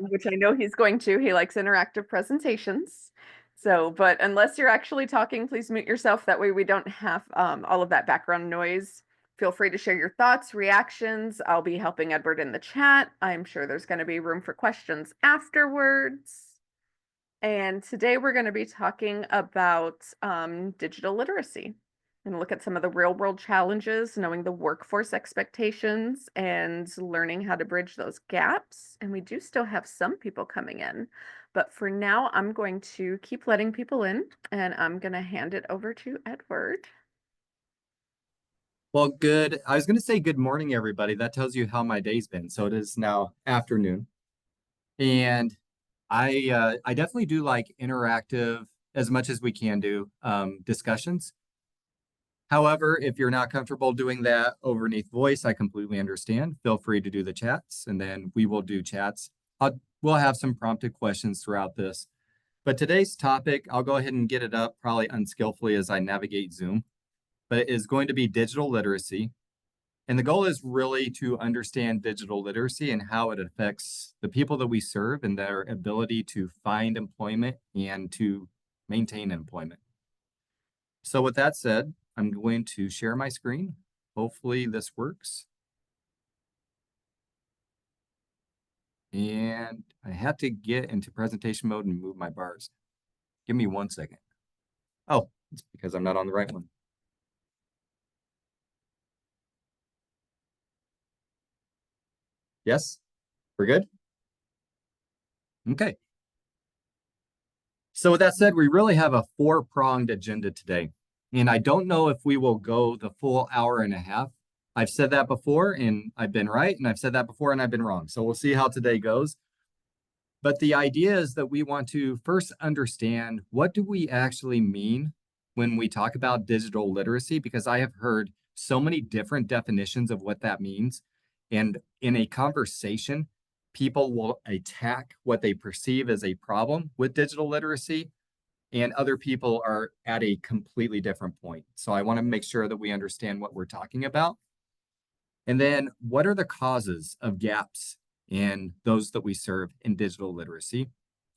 which I know he's going to. He likes interactive presentations. So, but unless you're actually talking, please mute yourself. That way we don't have all of that background noise. Feel free to share your thoughts, reactions. I'll be helping Edward in the chat. I'm sure there's going to be room for questions afterwards. And today we're going to be talking about digital literacy and look at some of the real world challenges, knowing the workforce expectations and learning how to bridge those gaps. And we do still have some people coming in, but for now, I'm going to keep letting people in and I'm going to hand it over to Edward. Well, good. I was going to say good morning, everybody. That tells you how my day's been. So it is now afternoon. And I definitely do like interactive as much as we can do discussions. However, if you're not comfortable doing that overneath voice, I completely understand. Feel free to do the chats, and then we will do chats. We'll have some prompted questions throughout this. But today's topic, I'll go ahead and get it up probably unskillfully as I navigate Zoom, but it is going to be digital literacy. And the goal is really to understand digital literacy and how it affects the people that we serve and their ability to find employment and to maintain employment. So with that said, I'm going to share my screen. Hopefully this works. And I had to get into presentation mode and move my bars. Give me 1 second. Oh, it's because I'm not on the right one. Yes, we're good? Okay. So with that said, we really have a 4-pronged agenda today. And I don't know if we will go the full hour and a half. I've said that before and I've been right, and I've said that before and I've been wrong. So we'll see how today goes. But the idea is that we want to first understand, what do we actually mean when we talk about digital literacy? Because I have heard so many different definitions of what that means. And in a conversation, people will attack what they perceive as a problem with digital literacy, and other people are at a completely different point. So I want to make sure that we understand what we're talking about. And then, what are the causes of gaps in those that we serve in digital literacy?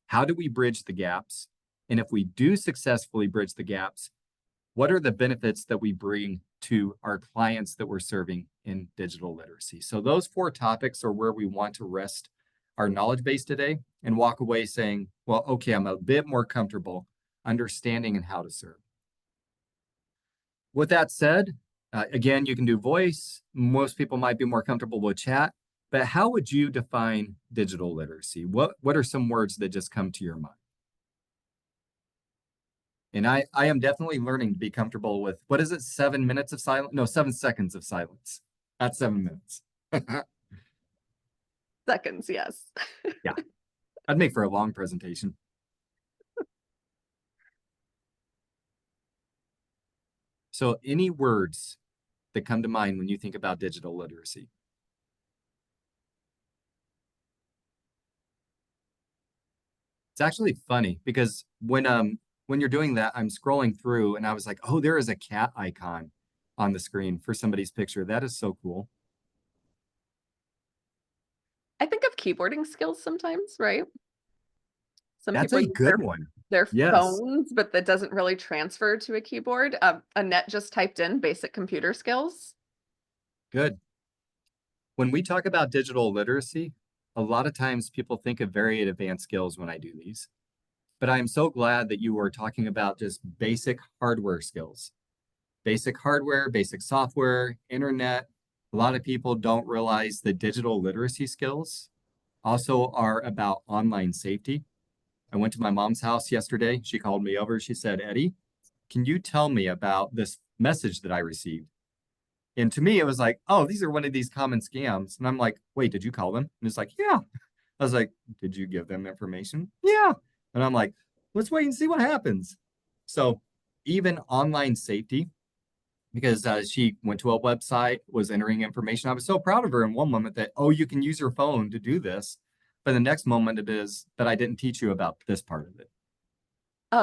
How do we bridge the gaps? And if we do successfully bridge the gaps, what are the benefits that we bring to our clients that we're serving in digital literacy? So those 4 topics are where we want to rest our knowledge base today and walk away saying, well, okay, I'm a bit more comfortable understanding and how to serve. With that said, again, you can do voice. Most people might be more comfortable with chat, but how would you define digital literacy? What are some words that just come to your mind? And I am definitely learning to be comfortable with, what is it, 7 minutes of silence? No, 7 seconds of silence. That's 7 minutes. Seconds, yes. Yeah, I'd make for a long presentation. So any words that come to mind when you think about digital literacy? It's actually funny because when you're doing that, I'm scrolling through and I was like, oh, there is a cat icon on the screen for somebody's picture. That is so cool. I think of keyboarding skills sometimes, right? Some That's people a use good one. their Yes, phones, but that doesn't really transfer to a keyboard. Annette just typed in basic computer skills. good. When we talk about digital literacy, a lot of times people think of very advanced skills when I do these. But I'm so glad that you were talking about just basic hardware skills. Basic hardware, basic software, internet. A lot of people don't realize that digital literacy skills also are about online safety. I went to my mom's house yesterday. She called me over. She said, Eddie, can you tell me about this message that I received? And to me, it was like, oh, these are one of these common scams. And I'm like, wait, did you call them? And it's like, yeah. I was like, did you give them information? Yeah. And I'm like, let's wait and see what happens. So even online safety, because she went to a website, was entering information. I was so proud of her in one moment that, oh, you can use your phone to do this. But the next moment it is that I didn't teach you about this part of it.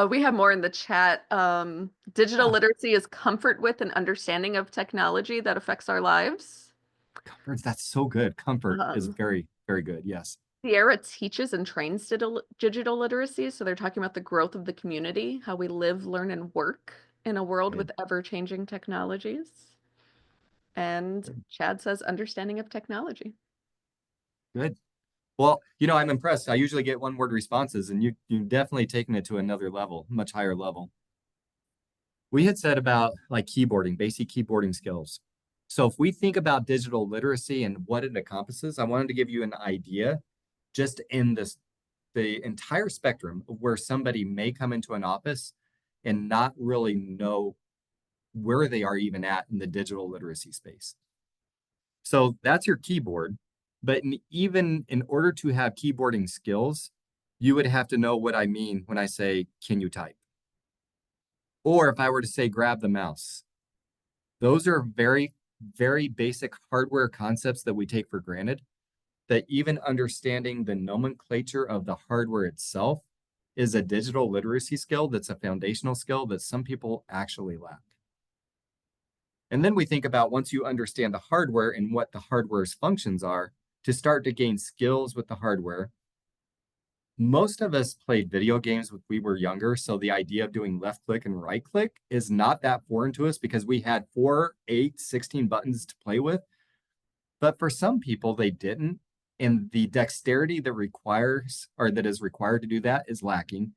We have more in the chat. Digital Yeah, literacy is comfort with and understanding of technology that affects our lives. comfort, that's so good. Comfort is Um, very, very good. Yes. Sierra teaches and trains digital literacy, so they're talking about the growth of the community, how we live, learn, and work in a world Good, with ever-changing technologies. And good, Chad says understanding of technology. good. Well, I'm impressed. I usually get one word responses, and you've definitely taken it to another level, much higher level. We had said about like keyboarding, basic keyboarding skills. So if we think about digital literacy and what it encompasses, I wanted to give you an idea just in the entire spectrum of where somebody may come into an office and not really know where they are even at in the digital literacy space. So that's your keyboard. But even in order to have keyboarding skills, you would have to know what I mean when I say, can you type? Or if I were to say, grab the mouse. Those are very, very basic hardware concepts that we take for granted, that even understanding the nomenclature of the hardware itself is a digital literacy skill that's a foundational skill that some people actually lack. And then we think about once you understand the hardware and what the hardware's functions are, to start to gain skills with the hardware. Most of us played video games when we were younger, so the idea of doing left click and right click is not that foreign to us because we had 4, 8, 16 buttons to play with. But for some people, they didn't. And the dexterity that is required to do that is lacking.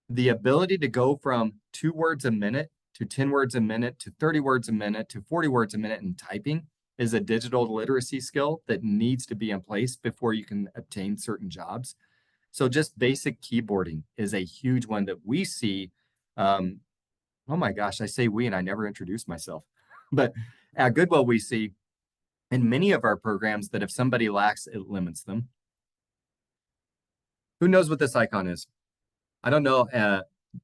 The ability to go from 2 words a minute to 10 words a minute to 30 words a minute to 40 words a minute in typing is a digital literacy skill that needs to be in place before you can obtain certain jobs. So just basic keyboarding is a huge one that we see. Oh my gosh, I say we and I never introduced myself. But at Goodwill, we see in many of our programs that if somebody lacks, it limits them. Who knows what this icon is? I don't know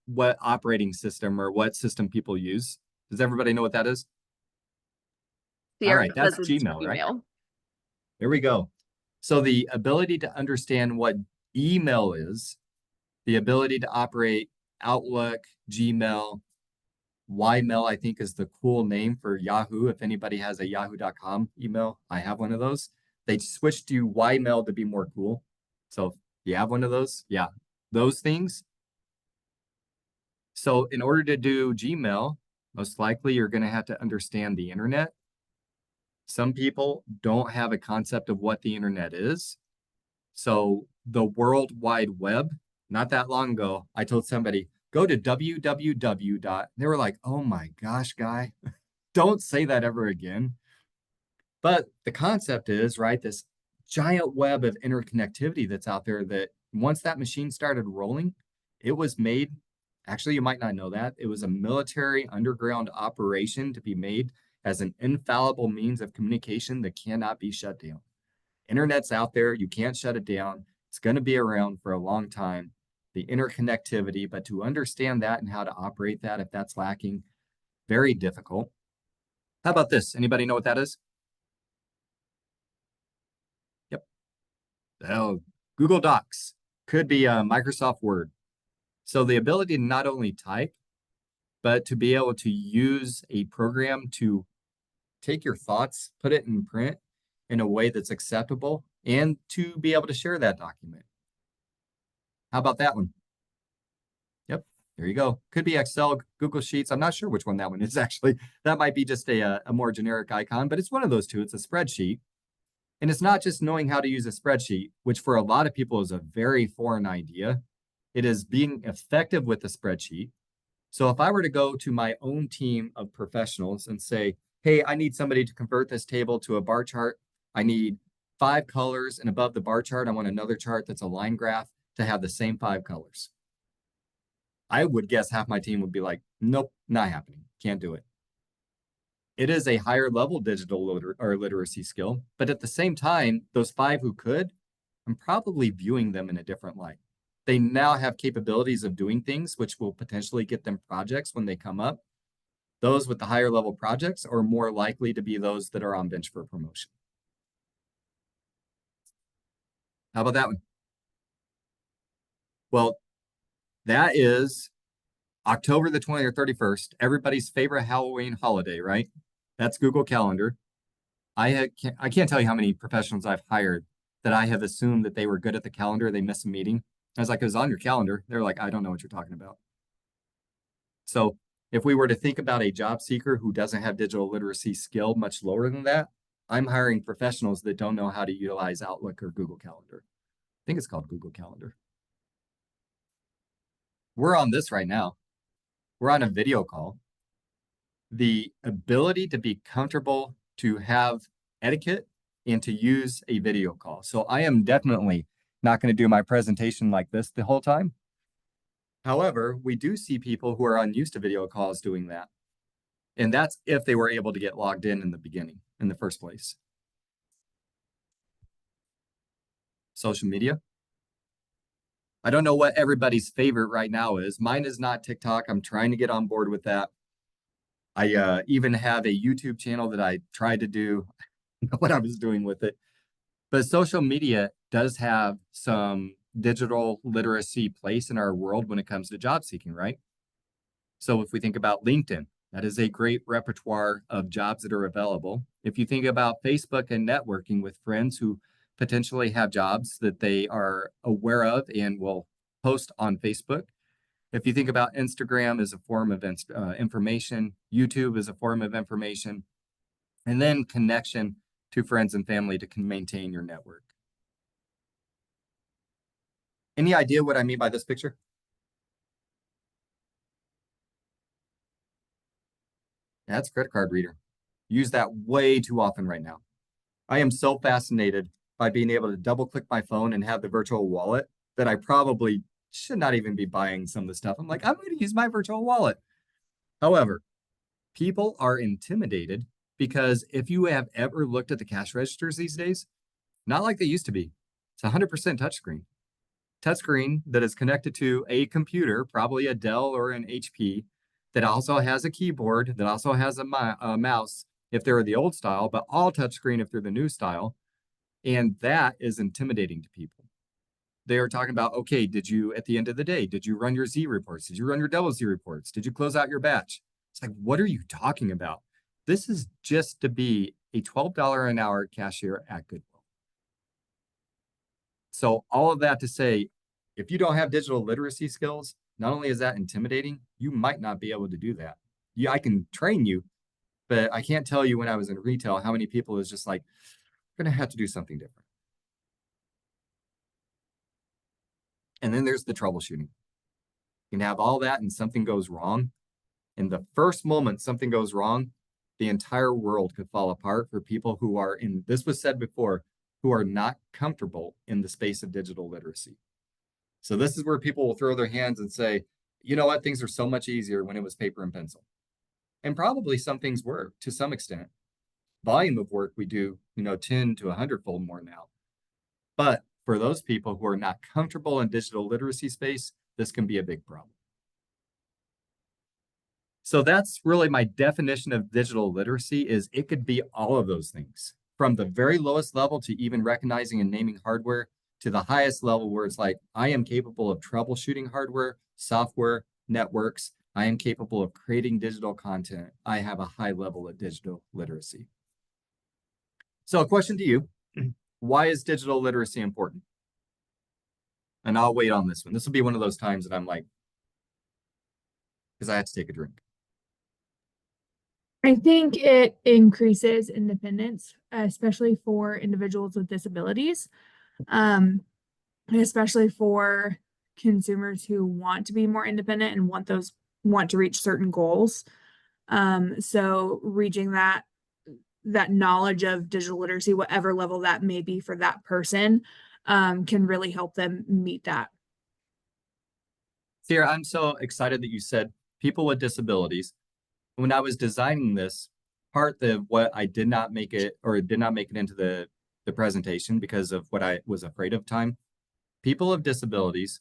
what operating system or what system people use. Does everybody know what that is? All Sierra right, that's says it's Gmail, right? Gmail. There we go. So the ability to understand what email is, the ability to operate Outlook, Gmail, Ymail, I think is the cool name for Yahoo. If anybody has a yahoo.com email, I have one of those. They switched to Ymail to be more cool. So if you have one of those, yeah, those things. So in order to do Gmail, most likely you're going to have to understand the internet. Some people don't have a concept of what the internet is. So the World Wide Web, not that long ago, I told somebody, go to www. They were like, oh my gosh, guy, don't say that ever again. But the concept is, right, this giant web of interconnectivity that's out there that once that machine started rolling, it was made, actually, you might not know that, it was a military underground operation to be made as an infallible means of communication that cannot be shut down. Internet's out there, you can't shut it down. It's going to be around for a long time. The interconnectivity, but to understand that and how to operate that, if that's lacking, very difficult. How about this? Anybody know what that is? Yep. Oh, Google Docs. Could be Microsoft Word. So the ability to not only type, but to be able to use a program to take your thoughts, put it in print in a way that's acceptable, and to be able to share that document. How about that one? Yep, there you go. Could be Excel, Google Sheets. I'm not sure which one that one is actually. That might be just a more generic icon, but it's one of those two. It's a spreadsheet. And it's not just knowing how to use a spreadsheet, which for a lot of people is a very foreign idea. It is being effective with the spreadsheet. So if I were to go to my own team of professionals and say, hey, I need somebody to convert this table to a bar chart. I need 5 colors, and above the bar chart, I want another chart that's a line graph to have the same 5 colors. I would guess half my team would be like, nope, not happening. Can't do it. It is a higher level digital literacy skill, but at the same time, those 5 who could, I'm probably viewing them in a different light. They now have capabilities of doing things which will potentially get them projects when they come up. Those with the higher level projects are more likely to be those that are on bench for promotion. How about that one? Well, that is October the 20th or 31st, everybody's favorite Halloween holiday, right? That's Google Calendar. I can't tell you how many professionals I've hired that I have assumed that they were good at the calendar, they missed a meeting. I was like, it was on your calendar. They're like, I don't know what you're talking about. So if we were to think about a job seeker who doesn't have digital literacy skill much lower than that, I'm hiring professionals that don't know how to utilize Outlook or Google Calendar. I think it's called Google Calendar. We're on this right now. We're on a video call. The ability to be comfortable to have etiquette and to use a video call. So I am definitely not going to do my presentation like this the whole time. However, we do see people who are unused to video calls doing that. And that's if they were able to get logged in the beginning, in the first place. Social media. I don't know what everybody's favorite right now is. Mine is not TikTok. I'm trying to get on board with that. I even have a YouTube channel that I tried to do what I was doing with it. But social media does have some digital literacy place in our world when it comes to job seeking, right? So if we think about LinkedIn, that is a great repertoire of jobs that are available. If you think about Facebook and networking with friends who potentially have jobs that they are aware of and will post on Facebook. If you think about Instagram as a form of information, YouTube as a form of information, and then connection to friends and family to maintain your network. Any idea what I mean by this picture? That's a credit card reader. Use that way too often right now. I am so fascinated by being able to double click my phone and have the virtual wallet that I probably should not even be buying some of the stuff. I'm like, I'm going to use my virtual wallet. However, people are intimidated because if you have ever looked at the cash registers these days, not like they used to be. It's 100% touchscreen. Touchscreen that is connected to a computer, probably a Dell or an HP, that also has a keyboard, that also has a mouse if they're the old style, but all touchscreen if they're the new style. And that is intimidating to people. They are talking about, okay, did you, at the end of the day, did you run your Z reports? Did you run your double Z reports? Did you close out your batch? It's like, what are you talking about? This is just to be a $12 an hour cashier at Goodwill. So all of that to say, if you don't have digital literacy skills, not only is that intimidating, you might not be able to do that. Yeah, I can train you, but I can't tell you when I was in retail how many people is just like, we're gonna have to do something different. And then there's the troubleshooting. You can have all that and something goes wrong. In the first moment something goes wrong, the entire world could fall apart for people who are in, this was said before, who are not comfortable in the space of digital literacy. So this is where people will throw their hands and say, you know what, things are so much easier when it was paper and pencil. And probably some things were to some extent. Volume of work we do, 10 to 100-fold more now. But for those people who are not comfortable in digital literacy space, this can be a big problem. So that's really my definition of digital literacy is it could be all of those things from the very lowest level to even recognizing and naming hardware to the highest level where it's like, I am capable of troubleshooting hardware, software, networks. I am capable of creating digital content. I have a high level of digital literacy. So a question to you, why is digital literacy important? And I'll wait on this one. This will be one of those times that I'm like, because I have to take a drink. I think it increases independence, especially for individuals with disabilities, especially for consumers who want to be more independent and want to reach certain goals. So reaching that knowledge of digital literacy, whatever level that may be for that person, can really help them meet that. Sierra, I'm so excited that you said people with disabilities. When I was designing this, part of what I did not make it or did not make it into the presentation because of what I was afraid of time, people with disabilities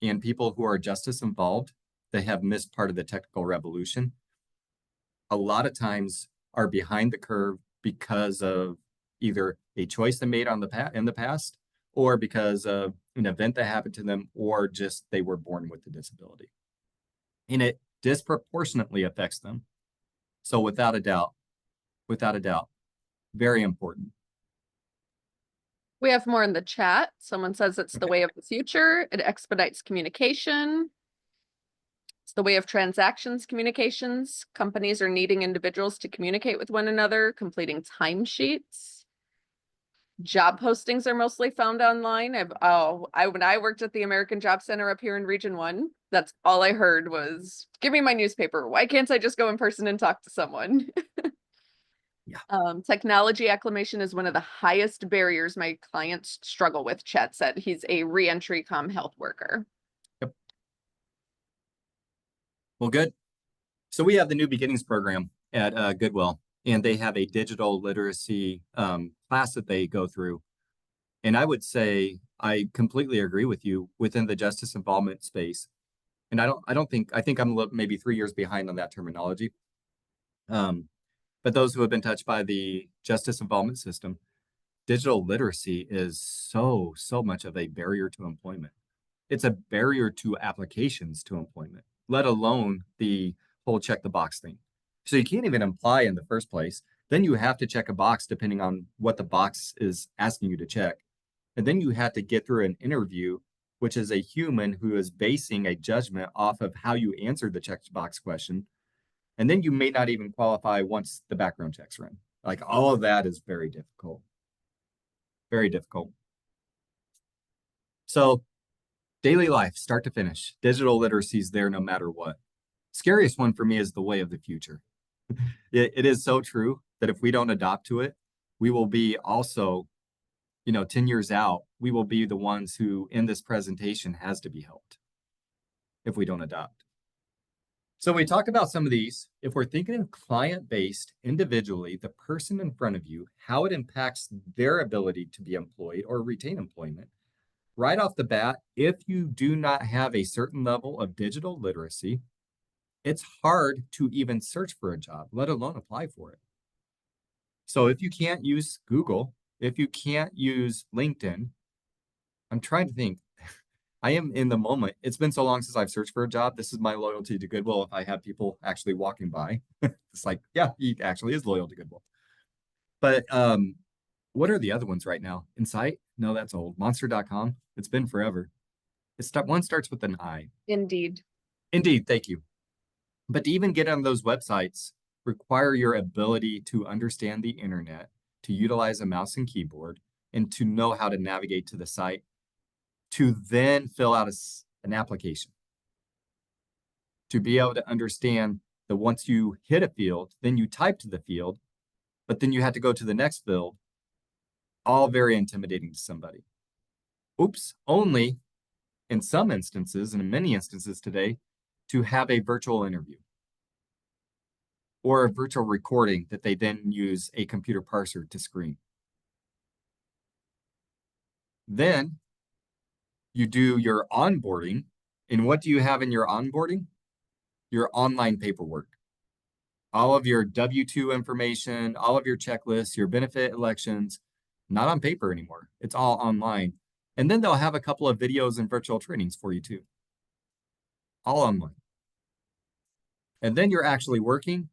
and people who are justice involved that have missed part of the technical revolution, a lot of times are behind the curve because of either a choice they made in the past or because of an event that happened to them or just they were born with the disability. And it disproportionately affects them. So without a doubt, very important. We have more in the chat. Someone says it's the way of the future. It expedites communication. It's the way of transactions communications. Companies are needing individuals to communicate with one another, completing timesheets. Job postings are mostly found online. When I worked at the American Job Center up here in Region 1, that's all I heard was, give me my newspaper. Why can't I just go in person and talk to someone? Yeah. Technology acclimation is one of the highest barriers my clients struggle with, Chad said. He's a reentry health worker. Yep. Well, good. So we have the New Beginnings program at Goodwill, and they have a digital literacy class that they go through. And I would say I completely agree with you within the justice involvement space. And I think I'm maybe 3 years behind on that terminology. But those who have been touched by the justice involvement system, digital literacy is so much of a barrier to employment. It's a barrier to applications to employment, let alone the whole check the box thing. So you can't even apply in the first place. Then you have to check a box depending on what the box is asking you to check. And then you have to get through an interview, which is a human who is basing a judgment off of how you answered the checkbox question. And then you may not even qualify once the background checks run. Like all of that is very difficult. Very difficult. So daily life, start to finish, digital literacy is there no matter what. Scariest one for me is the way of the future. It is so true that if we don't adopt to it, we will be also, 10 years out, we will be the ones who in this presentation has to be helped if we don't adopt. So we talked about some of these. If we're thinking of client-based individually, the person in front of you, how it impacts their ability to be employed or retain employment. Right off the bat, if you do not have a certain level of digital literacy, it's hard to even search for a job, let alone apply for it. So if you can't use Google, if you can't use LinkedIn, I'm trying to think. I am in the moment. It's been so long since I've searched for a job. This is my loyalty to Goodwill. If I have people actually walking by, it's like, yeah, he actually is loyal to Goodwill. But what are the other ones right now? Insight? No, that's old. Monster.com. It's been forever. One starts with an I. Indeed. Indeed, thank you. But to even get on those websites require your ability to understand the internet, to utilize a mouse and keyboard, and to know how to navigate to the site, to then fill out an application. To be able to understand that once you hit a field, then you type to the field, but then you have to go to the next field, all very intimidating to somebody. Oops, only in some instances, and in many instances today, to have a virtual interview or a virtual recording that they then use a computer parser to screen. Then you do your onboarding. And what do you have in your onboarding? Your online paperwork. All of your W-2 information, all of your checklists, your benefit elections, not on paper anymore. It's all online. And then they'll have a couple of videos and virtual trainings for you too. All online. And then you're actually working.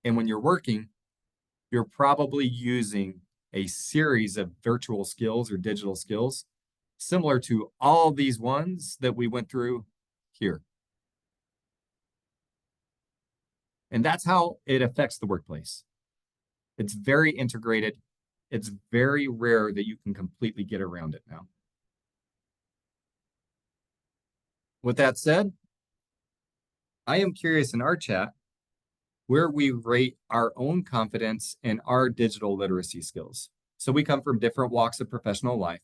And when you're working, you're probably using a series of virtual skills or digital skills similar to all these ones that we went through here. And that's how it affects the workplace. It's very integrated. It's very rare that you can completely get around it now. With that said, I am curious in our chat where we rate our own confidence in our digital literacy skills. So we come from different walks of professional life.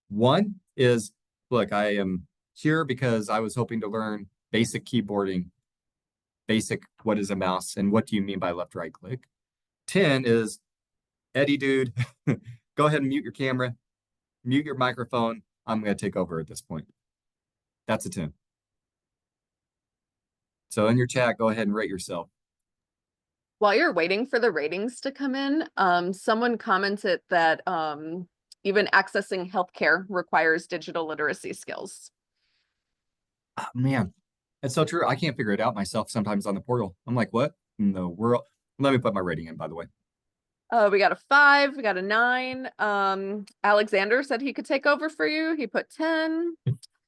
One is, look, I am here because I was hoping to learn basic keyboarding, basic what is a mouse, and what do you mean by left, right click. 10 is, Eddie, dude, go ahead and mute your camera, mute your microphone. I'm going to take over at this point. That's a 10. So in your chat, go ahead and rate yourself. While you're waiting for the ratings to come in, someone commented that even accessing healthcare requires digital literacy skills. Oh, man, it's so true. I can't figure it out myself sometimes on the portal. I'm like, what in the world? Let me put my rating in, by the way. We got a 5, we got a 9. Alexander said he could take over for you. He put 10.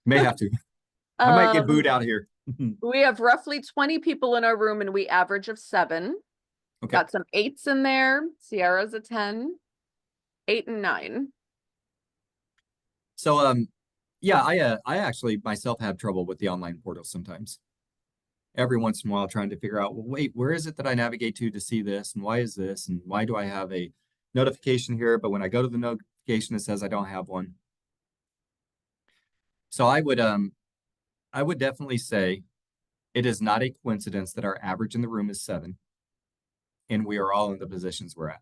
May have to. I might get booed Um, out of here. we have roughly 20 people in our room and we average of 7. Okay. Got some 8s in there. Sierra's a 10. 8 and 9. So yeah, I actually myself have trouble with the online portal sometimes. Every once in a while trying to figure out, well, wait, where is it that I navigate to see this? And why is this? And why do I have a notification here? But when I go to the notification, it says I don't have one. So I would definitely say it is not a coincidence that our average in the room is 7 and we are all in the positions we're at.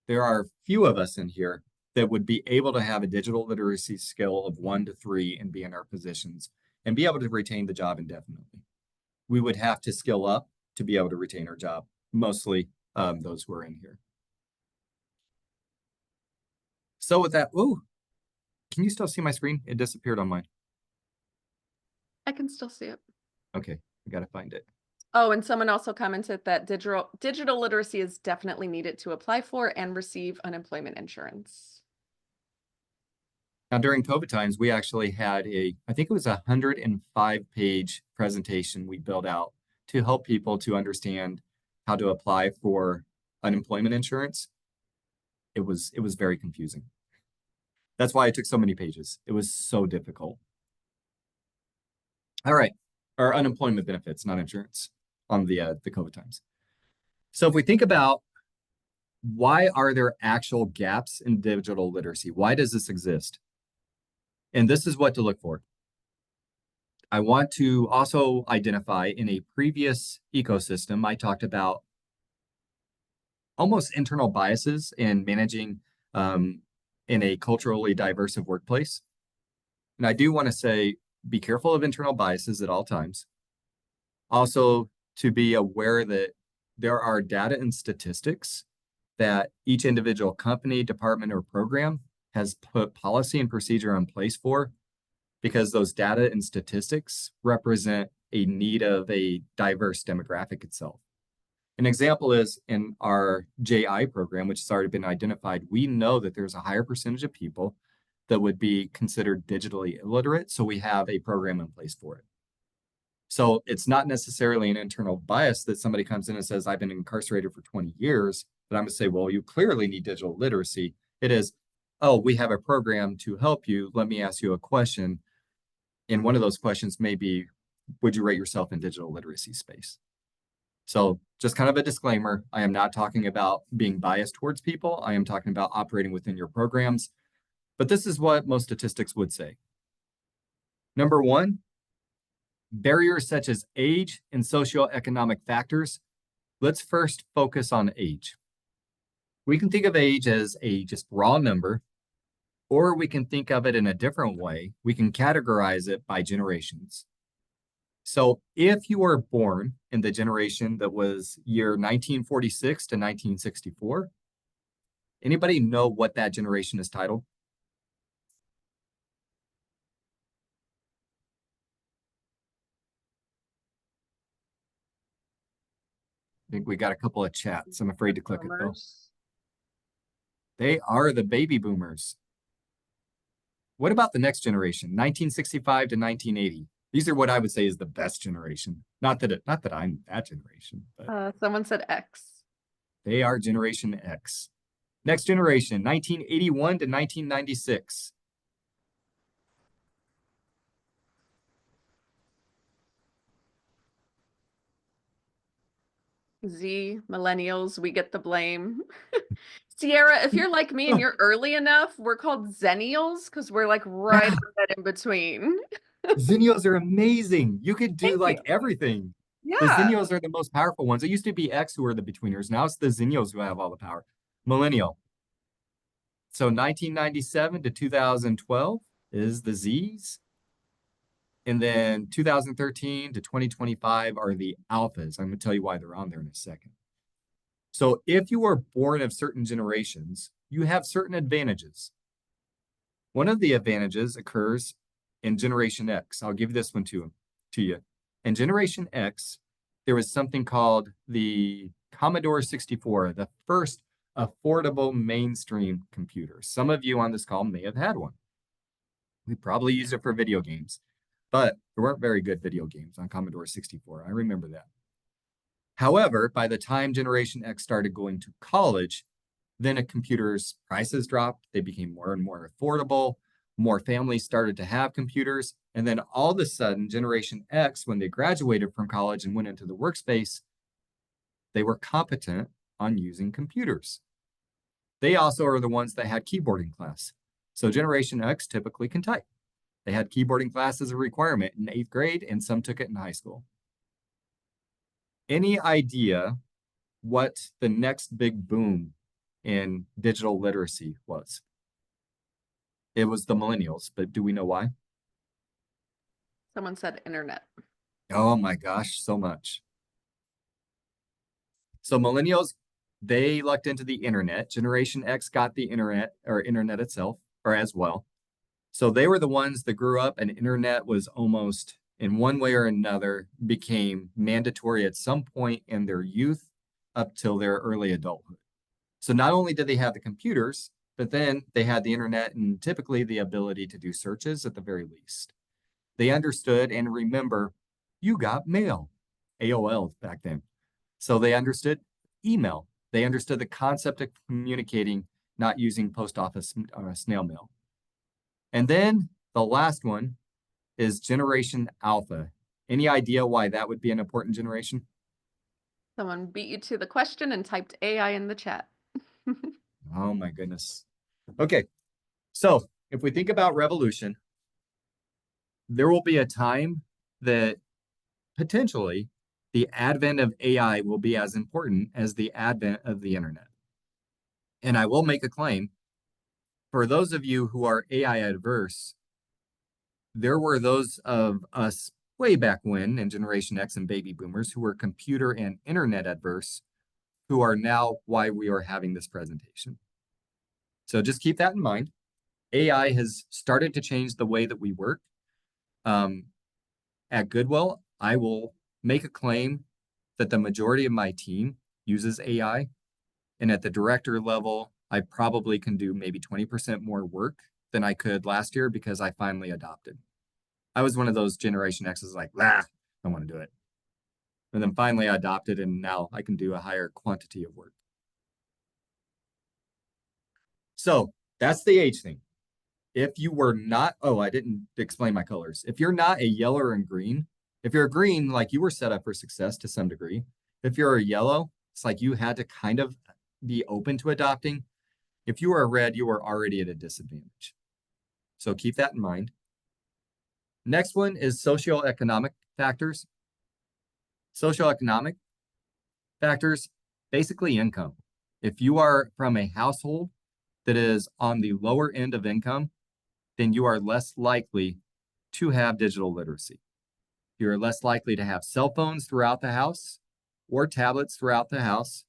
There are few of us in here that would be able to have a digital literacy skill of 1 to 3 and be in our positions and be able to retain the job indefinitely. We would have to skill up to be able to retain our job, mostly those who are in here. So with that, ooh, can you still see my screen? It disappeared on mine. I can still see it. Okay, I gotta find it. Oh, and someone also commented that digital literacy is definitely needed to apply for and receive unemployment insurance. Now, during COVID times, we actually had I think it was a 105-page presentation we built out to help people to understand how to apply for unemployment insurance. It was very confusing. That's why it took so many pages. It was so difficult. All right, our unemployment benefits, not insurance, on the COVID times. So if we think about why are there actual gaps in digital literacy? Why does this exist? And this is what to look for. I want to also identify in a previous ecosystem, I talked about almost internal biases in managing in a culturally diverse workplace. And I do want to say, be careful of internal biases at all times. Also, to be aware that there are data and statistics that each individual company, department, or program has put policy and procedure in place for, because those data and statistics represent a need of a diverse demographic itself. An example is in our JI program, which has already been identified, we know that there's a higher percentage of people that would be considered digitally illiterate, so we have a program in place for it. So it's not necessarily an internal bias that somebody comes in and says, I've been incarcerated for 20 years, but I'm gonna say, well, you clearly need digital literacy. It is, oh, we have a program to help you. Let me ask you a question. And one of those questions may be, would you rate yourself in digital literacy space? So just kind of a disclaimer, I am not talking about being biased towards people. I am talking about operating within your programs. But this is what most statistics would say. Number 1, barriers such as age and socioeconomic factors. Let's first focus on age. We can think of age as a just raw number, or we can think of it in a different way. We can categorize it by generations. So if you were born in the generation that was year 1946 to 1964, anybody know what that generation is titled? I think we got a couple of chats. I'm afraid to click it though. They are the baby boomers. What about the next generation, 1965 to 1980? These are what I would say is the best generation. Not that I'm that generation, but Someone said X. they are Generation X. Next generation, 1981 to 1996. Z, millennials, we get the blame. Sierra, if you're like me and you're early enough, we're called Zennials because we're like right on that in between. Zennials are amazing. You could do Thank like you. everything. The Yeah. Zennials are the most powerful ones. It used to be X who were the betweeners. Now it's the Zennials who have all the power. Millennial. So 1997 to 2012 is the Zs. And then 2013 to 2025 are the alphas. I'm going to tell you why they're on there in a second. So if you are born of certain generations, you have certain advantages. One of the advantages occurs in Generation X. I'll give this one to you. In Generation X, there was something called the Commodore 64, the first affordable mainstream computers. Some of you on this call may have had one. We probably used it for video games, but there weren't very good video games on Commodore 64. I remember that. However, by the time Generation X started going to college, then a computer's prices dropped. They became more and more affordable. More families started to have computers. And then all of a sudden, Generation X, when they graduated from college and went into the workspace, they were competent on using computers. They also are the ones that had keyboarding class. So Generation X typically can type. They had keyboarding class as a requirement in 8th grade, and some took it in high school. Any idea what the next big boom in digital literacy was? It was the millennials, but do we know why? Someone said internet. Oh my gosh, so much. So millennials, they lucked into the internet. Generation X got the internet or internet itself, or as well. So they were the ones that grew up and internet was almost in one way or another became mandatory at some point in their youth up till their early adulthood. So not only did they have the computers, but then they had the internet and typically the ability to do searches at the very least. They understood and remember, you got mail, AOL back then. So they understood email. They understood the concept of communicating, not using post office snail mail. And then the last one is Generation Alpha. Any idea why that would be an important generation? Someone beat you to the question and typed AI in the chat. Oh my goodness. Okay, so if we think about revolution, there will be a time that potentially the advent of AI will be as important as the advent of the internet. And I will make a claim. For those of you who are AI adverse, there were those of us way back when in Generation X and baby boomers who were computer and internet adverse, who are now why we are having this presentation. So just keep that in mind. AI has started to change the way that we work. At Goodwill, I will make a claim that the majority of my team uses AI. And at the director level, I probably can do maybe 20% more work than I could last year because I finally adopted. I was one of those Generation X's like, I don't want to do it. And then finally I adopted, and now I can do a higher quantity of work. So that's the age thing. If you were not, I didn't explain my colors. If you're not a yellow or green, if you're a green, like you were set up for success to some degree. If you're a yellow, it's like you had to kind of be open to adopting. If you were a red, you were already at a disadvantage. So keep that in mind. Next one is socioeconomic factors. Socioeconomic factors, basically income. If you are from a household that is on the lower end of income, then you are less likely to have digital literacy. You're less likely to have cell phones throughout the house or tablets throughout the house.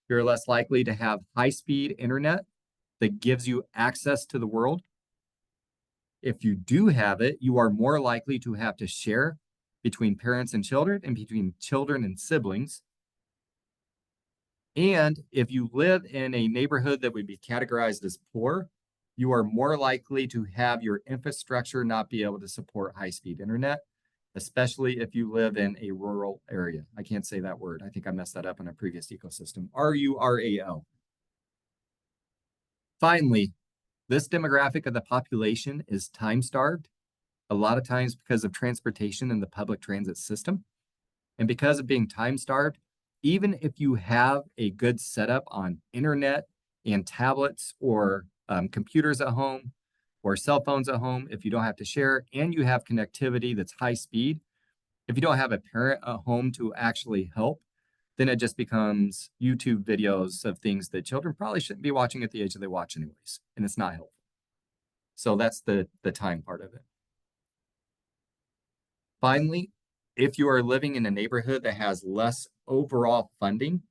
You're less likely to have high-speed internet that gives you access to the world. If you do have it, you are more likely to have to share between parents and children and between children and siblings. And if you live in a neighborhood that would be categorized as poor, you are more likely to have your infrastructure not be able to support high-speed internet, especially if you live in a rural area. I can't say that word. I think I messed that up in a previous ecosystem. RURAL. Finally, this demographic of the population is time-starved, a lot of times because of transportation and the public transit system. And because of being time-starved, even if you have a good setup on internet and tablets or computers at home or cell phones at home, if you don't have to share and you have connectivity that's high speed, if you don't have a parent at home to actually help, then it just becomes YouTube videos of things that children probably shouldn't be watching at the age that they watch anyways, and it's not helpful. So that's the time part of it. Finally, if you are living in a neighborhood that has less overall funding,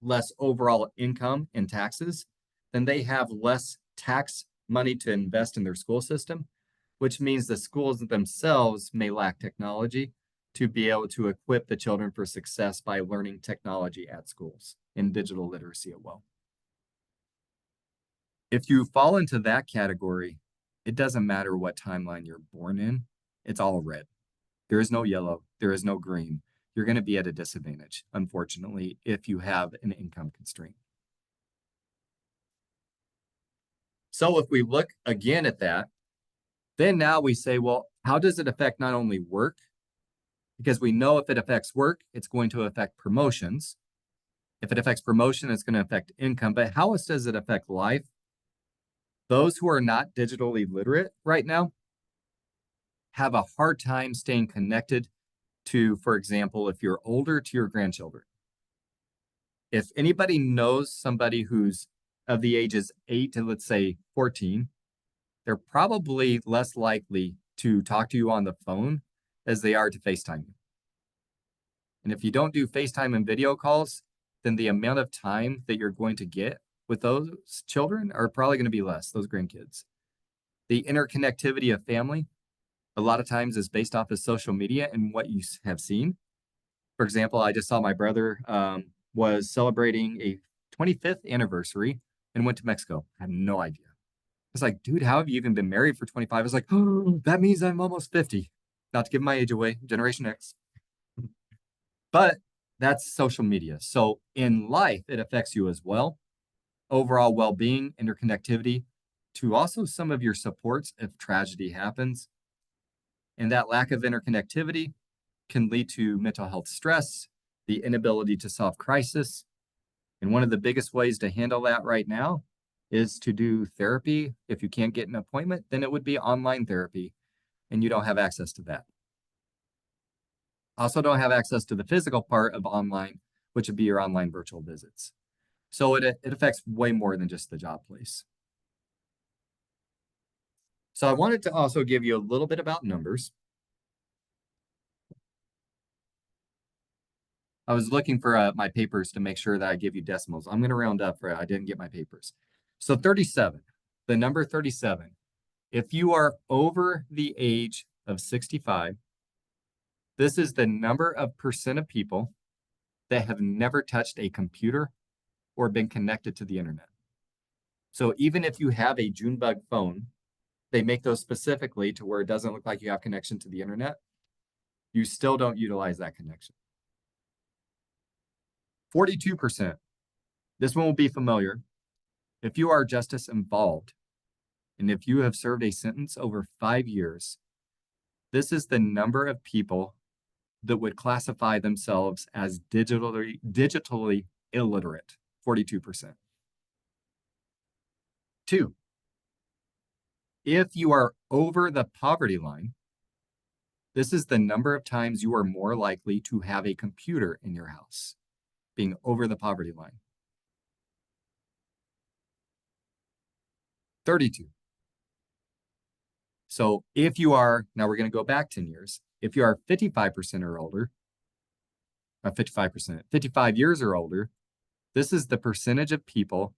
less overall income and taxes, then they have less tax money to invest in their school system, which means the schools themselves may lack technology, to be able to equip the children for success by learning technology at schools and digital literacy as well. If you fall into that category, it doesn't matter what timeline you're born in, it's all red. There is no yellow, there is no green. You're going to be at a disadvantage, unfortunately, if you have an income constraint. So if we look again at that, then now we say, well, how does it affect not only work? Because we know if it affects work, it's going to affect promotions. If it affects promotion, it's going to affect income. But how else does it affect life? Those who are not digitally literate right now have a hard time staying connected to, for example, if you're older, to your grandchildren. If anybody knows somebody who's of the ages 8 to, let's say, 14, they're probably less likely to talk to you on the phone as they are to FaceTime you. And if you don't do FaceTime and video calls, then the amount of time that you're going to get with those children are probably going to be less, those grandkids. The interconnectivity of family, a lot of times, is based off of social media and what you have seen. For example, I just saw my brother was celebrating a 25th anniversary and went to Mexico. I have no idea. I was like, dude, how have you even been married for 25? I was like, oh, that means I'm almost 50. Not to give my age away, Generation X. But that's social media. So in life, it affects you as well. Overall well-being, interconnectivity, to also some of your supports if tragedy happens. And that lack of interconnectivity can lead to mental health stress, the inability to solve crisis. And one of the biggest ways to handle that right now is to do therapy. If you can't get an appointment, then it would be online therapy, and you don't have access to that. Also don't have access to the physical part of online, which would be your online virtual visits. So it affects way more than just the job place. So I wanted to also give you a little bit about numbers. I was looking for my papers to make sure that I give you decimals. I'm going to round up for I didn't get my papers. So 37, the number 37. If you are over the age of 65, this is the number of percent of people that have never touched a computer or been connected to the internet. So even if you have a Junebug phone, they make those specifically to where it doesn't look like you have connection to the internet. You still don't utilize that connection. 42%. This one will be familiar. If you are justice involved, and if you have served a sentence over 5 years, this is the number of people that would classify themselves as digitally illiterate, 42%. 2, if you are over the poverty line, this is the number of times you are more likely to have a computer in your house, being over the poverty line. 32. So if you are, now we're going to go back 10 years. If you are 55% or older, 55 years or older, this is the percentage of people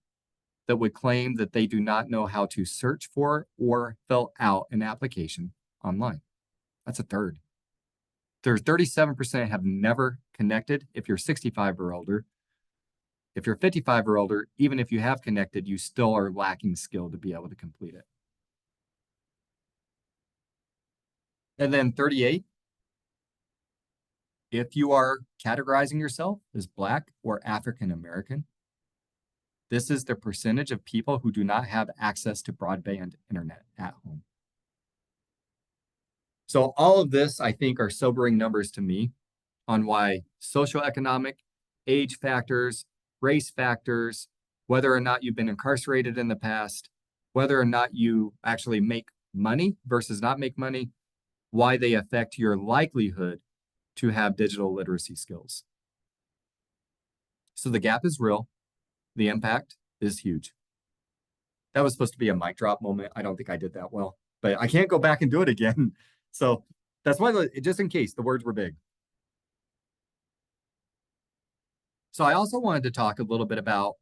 that would claim that they do not know how to search for or fill out an application online. That's a third. There's 37% have never connected if you're 65 or older. If you're 55 or older, even if you have connected, you still are lacking skill to be able to complete it. And then 38, if you are categorizing yourself as Black or African American, this is the percentage of people who do not have access to broadband internet at home. So all of this, I think, are sobering numbers to me on why socioeconomic, age factors, race factors, whether or not you've been incarcerated in the past, whether or not you actually make money versus not make money, why they affect your likelihood to have digital literacy skills. So the gap is real. The impact is huge. That was supposed to be a mic drop moment. I don't think I did that well, but I can't go back and do it again. So that's why, just in case, the words were big. So I also wanted to talk a little bit about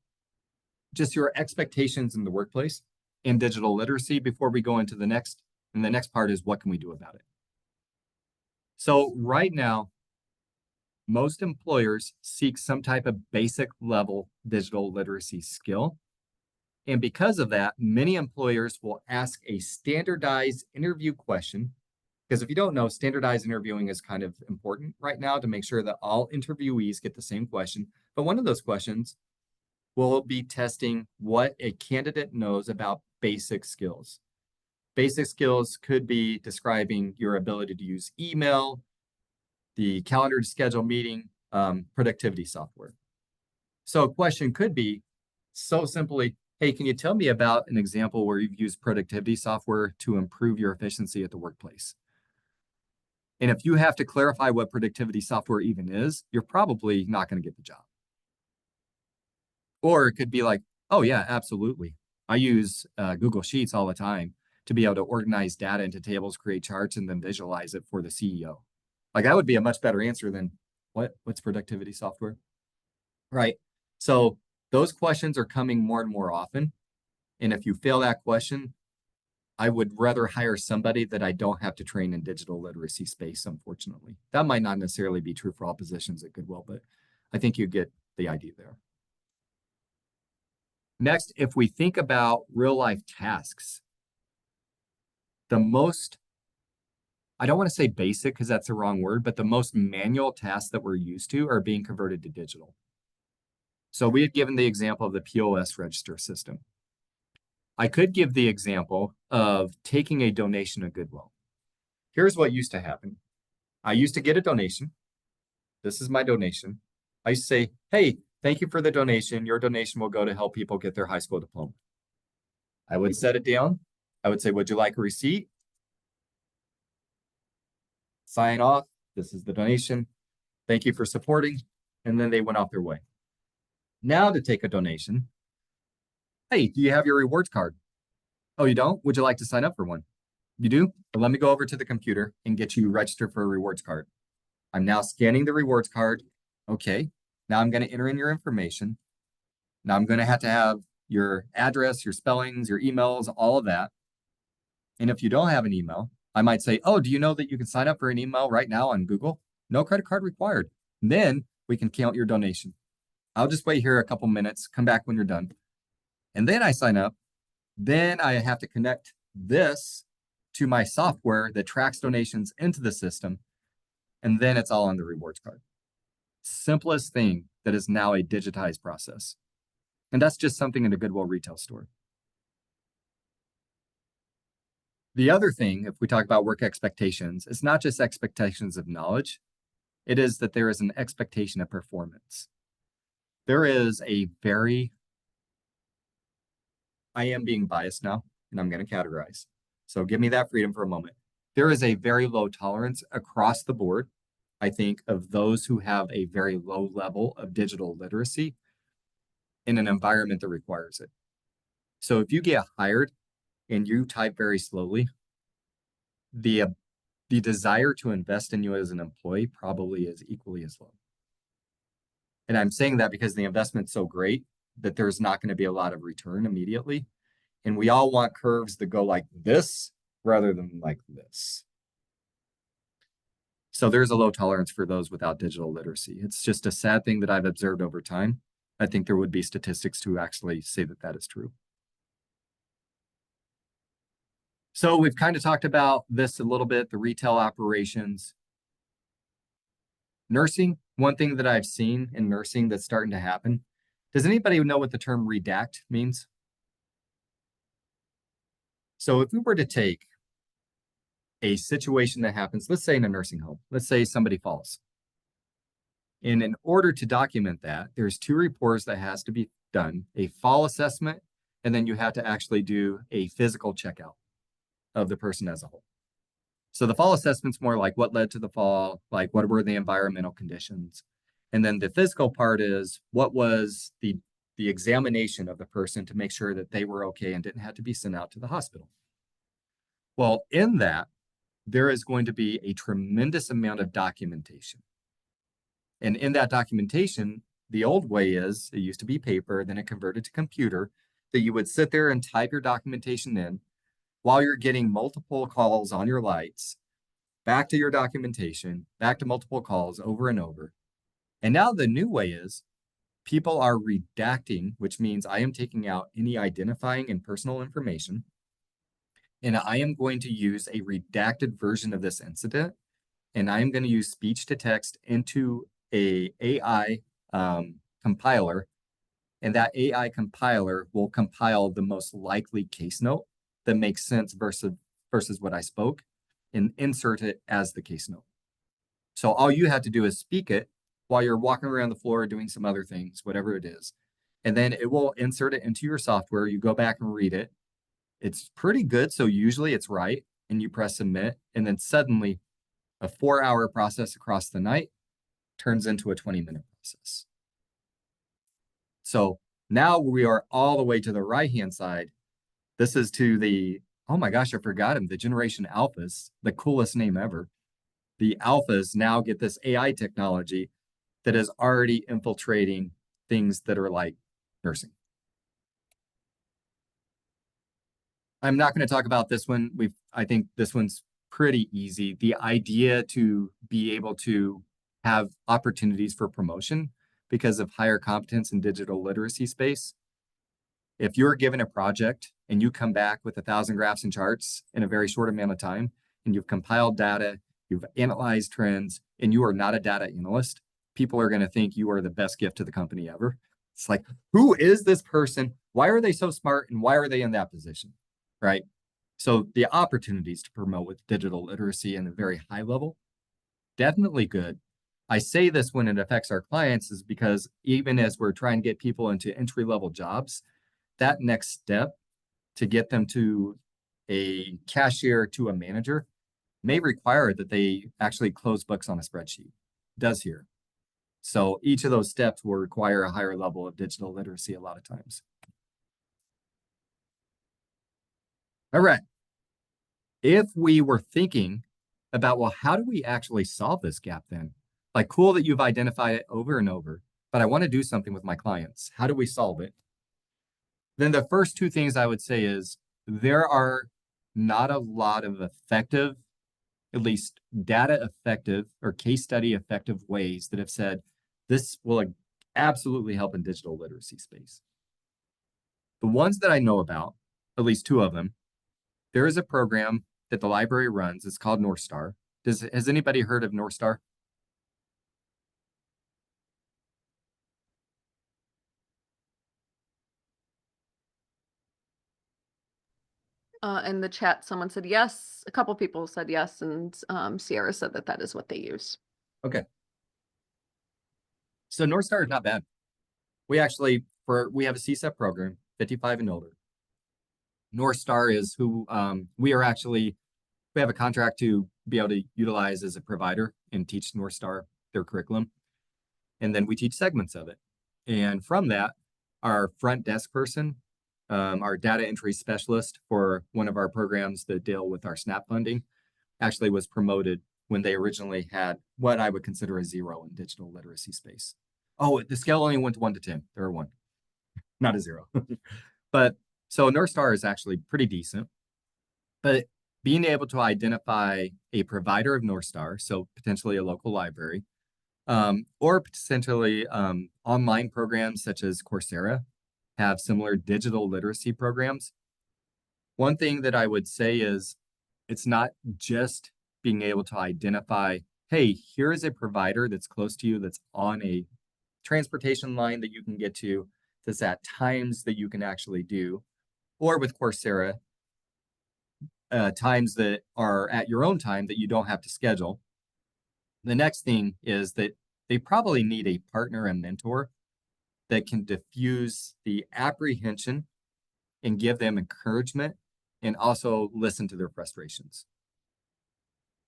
just your expectations in the workplace and digital literacy before we go into the next. And the next part is, what can we do about it? So right now, most employers seek some type of basic level digital literacy skill. And because of that, many employers will ask a standardized interview question. Because if you don't know, standardized interviewing is kind of important right now to make sure that all interviewees get the same question. But one of those questions will be testing what a candidate knows about basic skills. Basic skills could be describing your ability to use email, the calendar to schedule meeting, productivity software. So a question could be so simply, hey, can you tell me about an example where you've used productivity software to improve your efficiency at the workplace? And if you have to clarify what productivity software even is, you're probably not going to get the job. Or it could be like, oh yeah, absolutely. I use Google Sheets all the time to be able to organize data into tables, create charts, and then visualize it for the CEO. Like that would be a much better answer than what's productivity software, right? So those questions are coming more and more often. And if you fail that question, I would rather hire somebody that I don't have to train in digital literacy space, unfortunately. That might not necessarily be true for all positions at Goodwill, but I think you get the idea there. Next, if we think about real life tasks, the most, I don't want to say basic because that's the wrong word, but the most manual tasks that we're used to are being converted to digital. So we had given the example of the POS register system. I could give the example of taking a donation at Goodwill. Here's what used to happen. I used to get a donation. This is my donation. I used to say, hey, thank you for the donation. Your donation will go to help people get their high school diploma. I would set it down. I would say, would you like a receipt? Sign off. This is the donation. Thank you for supporting. And then they went off their way. Now to take a donation. Hey, do you have your rewards card? Oh, you don't? Would you like to sign up for one? You do? Well, let me go over to the computer and get you registered for a rewards card. I'm now scanning the rewards card. Okay. Now I'm going to enter in your information. Now I'm going to have your address, your spellings, your emails, all of that. And if you don't have an email, I might say, oh, do you know that you can sign up for an email right now on Google? No credit card required. And then we can count your donation. I'll just wait here a couple minutes, come back when you're done. And then I sign up. Then I have to connect this to my software that tracks donations into the system. And then it's all on the rewards card. Simplest thing that is now a digitized process. And that's just something in a Goodwill retail store. The other thing, if we talk about work expectations, it's not just expectations of knowledge. It is that there is an expectation of performance. There is a very, I am being biased now, and I'm going to categorize. So give me that freedom for a moment. There is a very low tolerance across the board, I think, of those who have a very low level of digital literacy in an environment that requires it. So if you get hired and you type very slowly, the desire to invest in you as an employee probably is equally as low. And I'm saying that because the investment's so great that there's not going to be a lot of return immediately. And we all want curves that go like this rather than like this. So there's a low tolerance for those without digital literacy. It's just a sad thing that I've observed over time. I think there would be statistics to actually say that that is true. So we've kind of talked about this a little bit, the retail operations. Nursing, one thing that I've seen in nursing that's starting to happen. Does anybody know what the term redact means? So if we were to take a situation that happens, let's say in a nursing home, let's say somebody falls. And in order to document that, there's two reports that has to be done, a fall assessment, and then you have to actually do a physical checkout of the person as a whole. So the fall assessment's more like what led to the fall, like what were the environmental conditions. And then the physical part is what was the examination of the person to make sure that they were okay and didn't have to be sent out to the hospital. Well, in that, there is going to be a tremendous amount of documentation. And in that documentation, the old way is, it used to be paper, then it converted to computer, that you would sit there and type your documentation in while you're getting multiple calls on your lights back to your documentation, back to multiple calls over and over. And now the new way is people are redacting, which means I am taking out any identifying and personal information. And I am going to use a redacted version of this incident. And I'm going to use speech to text into a AI compiler. And that AI compiler will compile the most likely case note that makes sense versus what I spoke and insert it as the case note. So all you have to do is speak it while you're walking around the floor doing some other things, whatever it is. And then it will insert it into your software. You go back and read it. It's pretty good. So usually it's right. And you press submit. And then suddenly a 4-hour process across the night turns into a 20-minute process. So now we are all the way to the right-hand side. This is to the, oh my gosh, I forgot him, the Generation Alphas, the coolest name ever. The Alphas now get this AI technology that is already infiltrating things that are like nursing. I'm not going to talk about this one. I think this one's pretty easy. The idea to be able to have opportunities for promotion because of higher competence in digital literacy space. If you're given a project and you come back with 1,000 graphs and charts in a very short amount of time, and you've compiled data, you've analyzed trends, and you are not a data analyst, people are going to think you are the best gift to the company ever. It's like, who is this person? Why are they so smart? And why are they in that position? Right? So the opportunities to promote with digital literacy in a very high level, definitely good. I say this when it affects our clients is because even as we're trying to get people into entry-level jobs, that next step to get them to a cashier to a manager may require that they actually close books on a spreadsheet. It does here. So each of those steps will require a higher level of digital literacy a lot of times. All right. If we were thinking about, well, how do we actually solve this gap then? Like, cool that you've identified it over and over, but I want to do something with my clients. How do we solve it? Then the first two things I would say is there are not a lot of effective, at least data effective or case study effective ways that have said this will absolutely help in digital literacy space. The ones that I know about, at least two of them, there is a program that the library runs. It's called North Star. Has anybody heard of North Star? In the chat, someone said yes. A couple people said yes, and Sierra said that is what they use. Okay. So North Star is not bad. We actually, we have a CSEP program, 55 and older. North Star is who we have a contract to be able to utilize as a provider and teach North Star their curriculum. And then we teach segments of it. And from that, our front desk person, our data entry specialist for one of our programs that deal with our SNAP funding, actually was promoted when they originally had what I would consider a 0 in digital literacy space. Oh, the scale only went to 1 to 10. They're a 1, not a 0. But so North Star is actually pretty decent. But being able to identify a provider of North Star, so potentially a local library, or potentially online programs such as Coursera have similar digital literacy programs. One thing that I would say is it's not just being able to identify, hey, here is a provider that's close to you that's on a transportation line that you can get to, that's at times that you can actually do, or with Coursera, times that are at your own time that you don't have to schedule. The next thing is that they probably need a partner and mentor that can diffuse the apprehension and give them encouragement and also listen to their frustrations.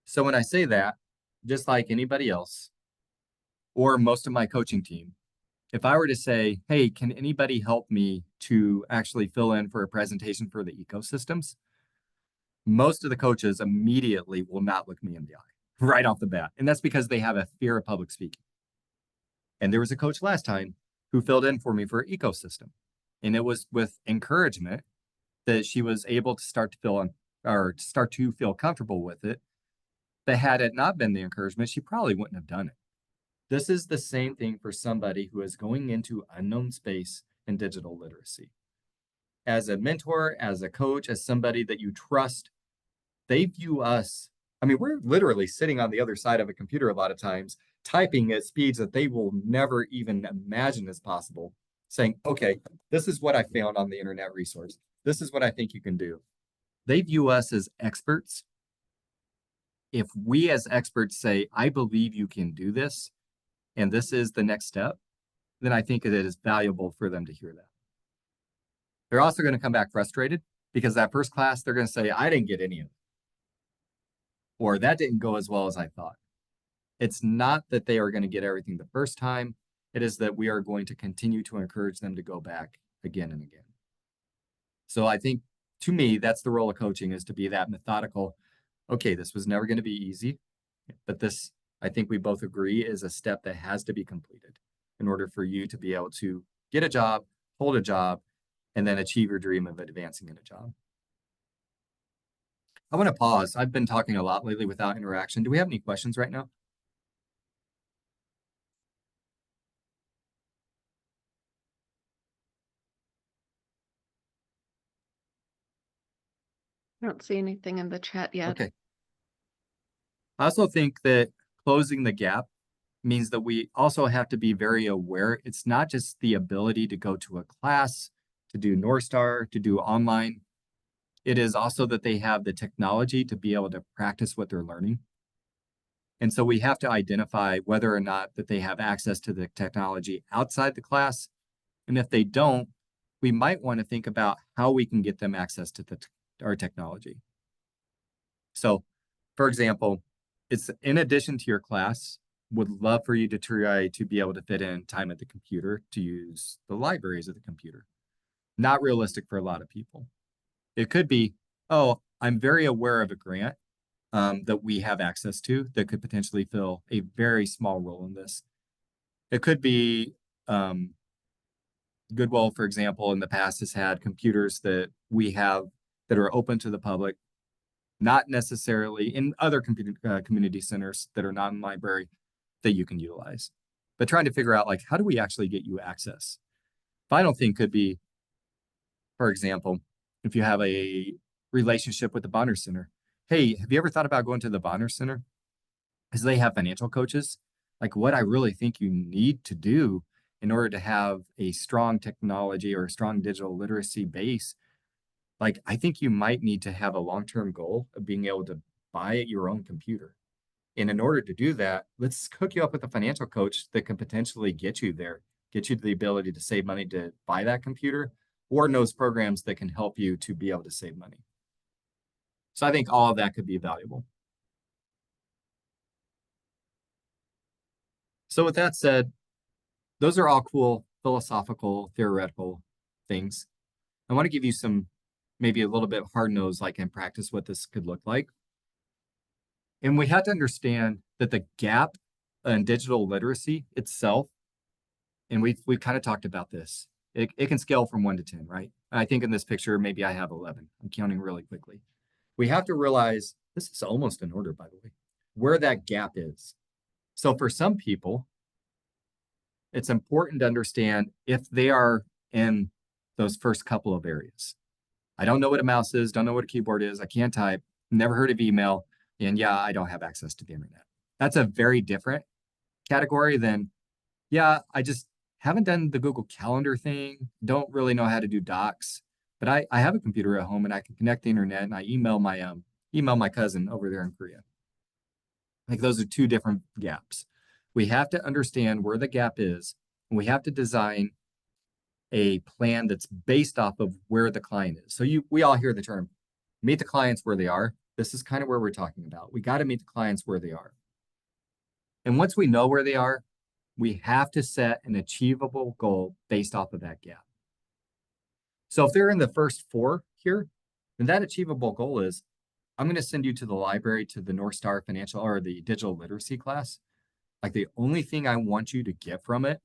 So when I say that, just like anybody else or most of my coaching team, if I were to say, hey, can anybody help me to actually fill in for a presentation for the ecosystems? Most of the coaches immediately will not look me in the eye right off the bat. And that's because they have a fear of public speaking. And there was a coach last time who filled in for me for ecosystem. And it was with encouragement that she was able to start to feel comfortable with it. But had it not been the encouragement, she probably wouldn't have done it. This is the same thing for somebody who is going into unknown space in digital literacy. As a mentor, as a coach, as somebody that you trust, they view us. I mean, we're literally sitting on the other side of a computer a lot of times, typing at speeds that they will never even imagine is possible, saying, okay, this is what I found on the internet resource. This is what I think you can do. They view us as experts. If we as experts say, I believe you can do this, and this is the next step, then I think it is valuable for them to hear that. They're also going to come back frustrated because that first class, they're going to say, I didn't get any of it, or that didn't go as well as I thought. It's not that they are going to get everything the first time. It is that we are going to continue to encourage them to go back again and again. So I think, to me, that's the role of coaching, is to be that methodical. Okay, this was never going to be easy, but this, I think we both agree, is a step that has to be completed in order for you to be able to get a job, hold a job, and then achieve your dream of advancing in a job. I want to pause. I've been talking a lot lately without interaction. Do we have any questions right now? I don't see anything in the chat yet. Okay. I also think that closing the gap means that we also have to be very aware. It's not just the ability to go to a class, to do North Star, to do online. It is also that they have the technology to be able to practice what they're learning. And so we have to identify whether or not that they have access to the technology outside the class. And if they don't, we might want to think about how we can get them access to our technology. So, for example, it's in addition to your class, would love for you to try to be able to fit in time at the computer to use the libraries of the computer. Not realistic for a lot of people. It could be, oh, I'm very aware of a grant that we have access to that could potentially fill a very small role in this. It could be Goodwill, for example, in the past has had computers that we have that are open to the public, not necessarily in other community centers that are not in library that you can utilize. But trying to figure out, like, how do we actually get you access? Final thing could be, for example, if you have a relationship with the Bonner Center. Hey, have you ever thought about going to the Bonner Center? Because they have financial coaches. Like, what I really think you need to do in order to have a strong technology or a strong digital literacy base, like, I think you might need to have a long-term goal of being able to buy your own computer. And in order to do that, let's hook you up with a financial coach that can potentially get you there, get you the ability to save money to buy that computer, or knows programs that can help you to be able to save money. So I think all of that could be valuable. So with that said, those are all cool philosophical, theoretical things. I want to give you some, maybe a little bit hard-nosed, like in practice, what this could look like. And we have to understand that the gap in digital literacy itself, and we've kind of talked about this, it can scale from 1 to 10, right? I think in this picture, maybe I have 11. I'm counting really quickly. We have to realize, this is almost in order, by the way, where that gap is. So for some people, it's important to understand if they are in those first couple of areas. I don't know what a mouse is, don't know what a keyboard is, I can't type, never heard of email, and yeah, I don't have access to the internet. That's a very different category than, yeah, I just haven't done the Google Calendar thing, don't really know how to do docs, but I have a computer at home and I can connect the internet and I email my cousin over there in Korea. Like, those are two different gaps. We have to understand where the gap is, and we have to design a plan that's based off of where the client is. So we all hear the term, meet the clients where they are. This is kind of where we're talking about. We got to meet the clients where they are. And once we know where they are, we have to set an achievable goal based off of that gap. So if they're in the first 4 here, then that achievable goal is, I'm going to send you to the library to the North Star Financial or the digital literacy class. Like, the only thing I want you to get from it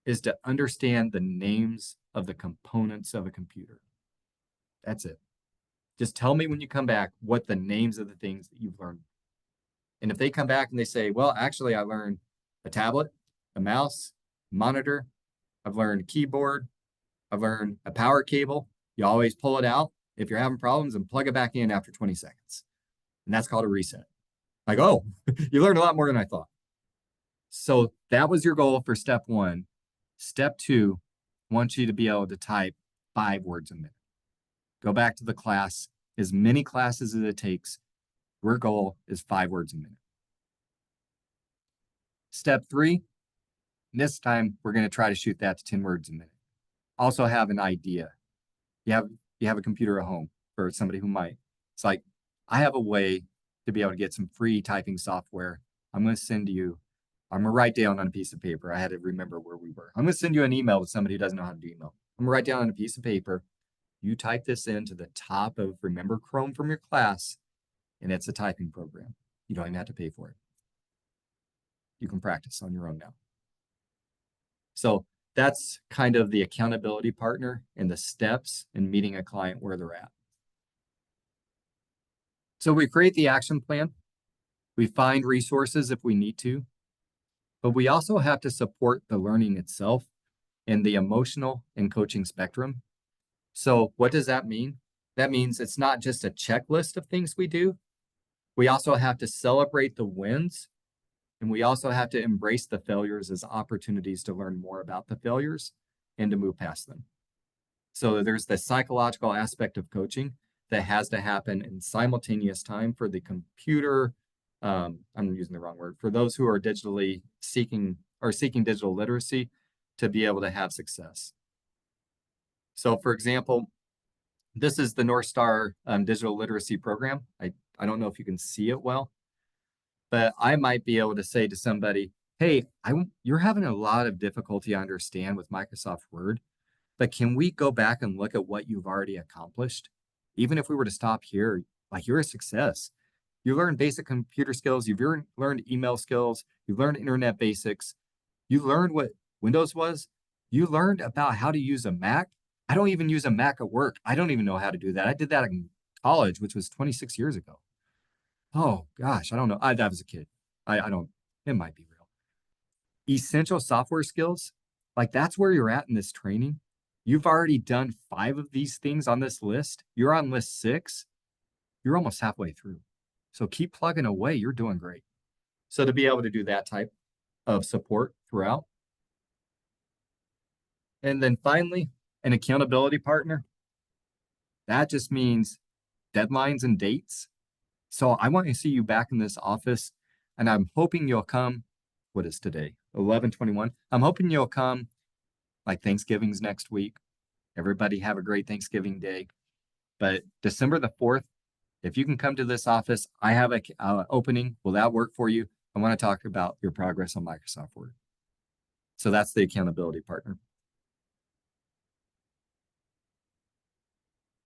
is to understand the names of the components of a computer. That's it. Just tell me when you come back what the names of the things that you've learned. And if they come back and they say, well, actually, I learned a tablet, a mouse, monitor, I've learned keyboard, I've learned a power cable. You always pull it out if you're having problems and plug it back in after 20 seconds. And that's called a reset. Like, oh, you learned a lot more than I thought. So that was your goal for step 1. Step 2, I want you to be able to type 5 words a minute. Go back to the class, as many classes as it takes. Your goal is 5 words a minute. Step 3, this time we're going to try to shoot that to 10 words a minute. Also have an idea. You have a computer at home for somebody who might. It's like, I have a way to be able to get some free typing software. I'm going to write down on a piece of paper. I had to remember where we were. I'm going to send you an email with somebody who doesn't know how to do email. I'm going to write down on a piece of paper. You type this into the top of Remember Chrome from your class, and it's a typing program. You don't even have to pay for it. You can practice on your own now. So that's kind of the accountability partner and the steps in meeting a client where they're at. So we create the action plan. We find resources if we need to, but we also have to support the learning itself in the emotional and coaching spectrum. So what does that mean? That means it's not just a checklist of things we do. We also have to celebrate the wins, and we also have to embrace the failures as opportunities to learn more about the failures and to move past them. So there's the psychological aspect of coaching that has to happen in simultaneous time for the computer. I'm using the wrong word, for those who are seeking digital literacy to be able to have success. So for example, this is the North Star digital literacy program. I don't know if you can see it well, but I might be able to say to somebody, hey, you're having a lot of difficulty I understand with Microsoft Word, but can we go back and look at what you've already accomplished? Even if we were to stop here, like, you're a success. You learned basic computer skills, you've learned email skills, you've learned internet basics, you learned what Windows was, you learned about how to use a Mac. I don't even use a Mac at work. I don't even know how to do that. I did that in college, which was 26 years ago. Oh gosh, I don't know. I was a kid. It might be real. Essential software skills, like, that's where you're at in this training. You've already done 5 of these things on this list. You're on list 6. You're almost halfway through. So keep plugging away. You're doing great. So to be able to do that type of support throughout. And then finally, an accountability partner. That just means deadlines and dates. So I want to see you back in this office, and I'm hoping you'll come. What is today? 11/21. I'm hoping you'll come, like, Thanksgiving's next week. Everybody have a great Thanksgiving day. But December the 4th, if you can come to this office, I have an opening. Will that work for you? I want to talk about your progress on Microsoft Word. So that's the accountability partner.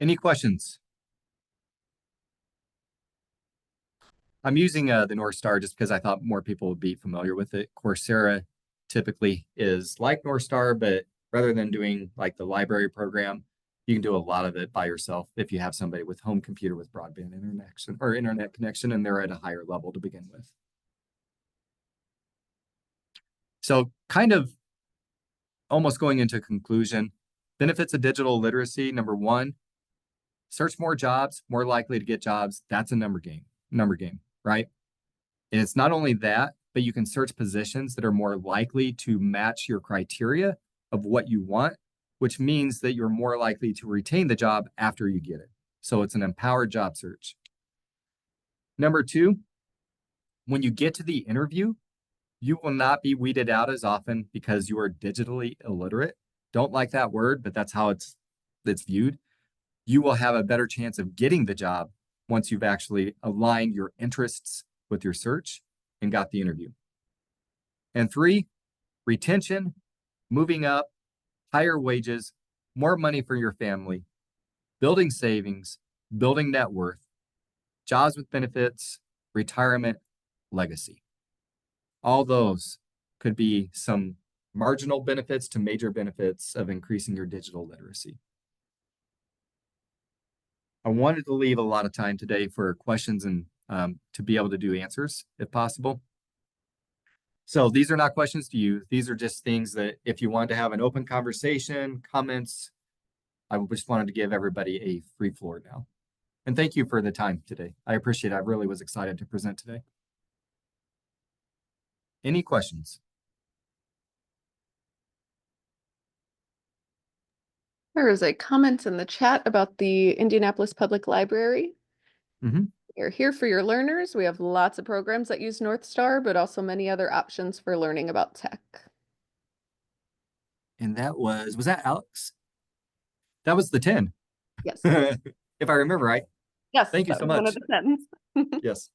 Any questions? I'm using the North Star just because I thought more people would be familiar with it. Coursera typically is like North Star, but rather than doing like the library program, you can do a lot of it by yourself if you have somebody with home computer with broadband internet connection, and they're at a higher level to begin with. So kind of almost going into conclusion, benefits of digital literacy. Number 1, search more jobs, more likely to get jobs. That's a number game, right? And it's not only that, but you can search positions that are more likely to match your criteria of what you want, which means that you're more likely to retain the job after you get it. So it's an empowered job search. Number 2, when you get to the interview, you will not be weeded out as often because you are digitally illiterate. Don't like that word, but that's how it's viewed. You will have a better chance of getting the job once you've actually aligned your interests with your search and got the interview. And 3, retention, moving up, higher wages, more money for your family, building savings, building net worth, jobs with benefits, retirement, legacy. All those could be some marginal benefits to major benefits of increasing your digital literacy. I wanted to leave a lot of time today for questions and to be able to do answers if possible. So these are not questions to you. These are just things that if you want to have an open conversation, comments, I just wanted to give everybody a free floor now. And thank you for the time today. I appreciate it. I really was excited to present today. Any questions? There is a comment in the chat about the Indianapolis Public Library. Mhm. We're here for your learners. We have lots of programs that use North Star, but also many other options for learning about tech. And that was that Alex? That was the 10. Yes. If I remember right. Yes, Thank you that so was one of much. the 10s. Yes.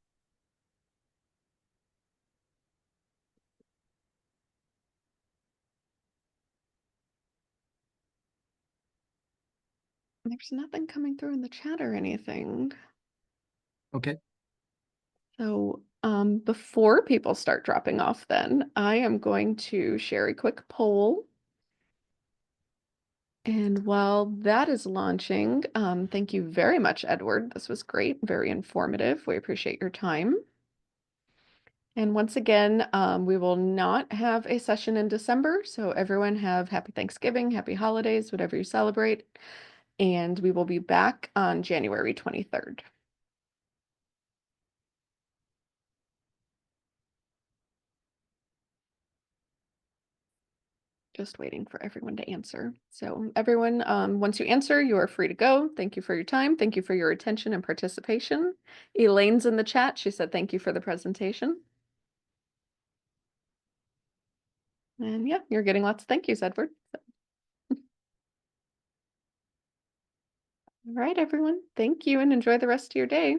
There's nothing coming through in the chat or anything. Okay. So before people start dropping off then, I am going to share a quick poll. And while that is launching, thank you very much, Edward. This was great, very informative. We appreciate your time. And once again, we will not have a session in December. So everyone have happy Thanksgiving, happy holidays, whatever you celebrate. And we will be back on January 23rd. Just waiting for everyone to answer. So everyone, once you answer, you are free to go. Thank you for your time. Thank you for your attention and participation. Elaine's in the chat. She said, thank you for the presentation. And yeah, you're getting lots of thank yous, Edward. All right, everyone. Thank you and enjoy the rest of your day.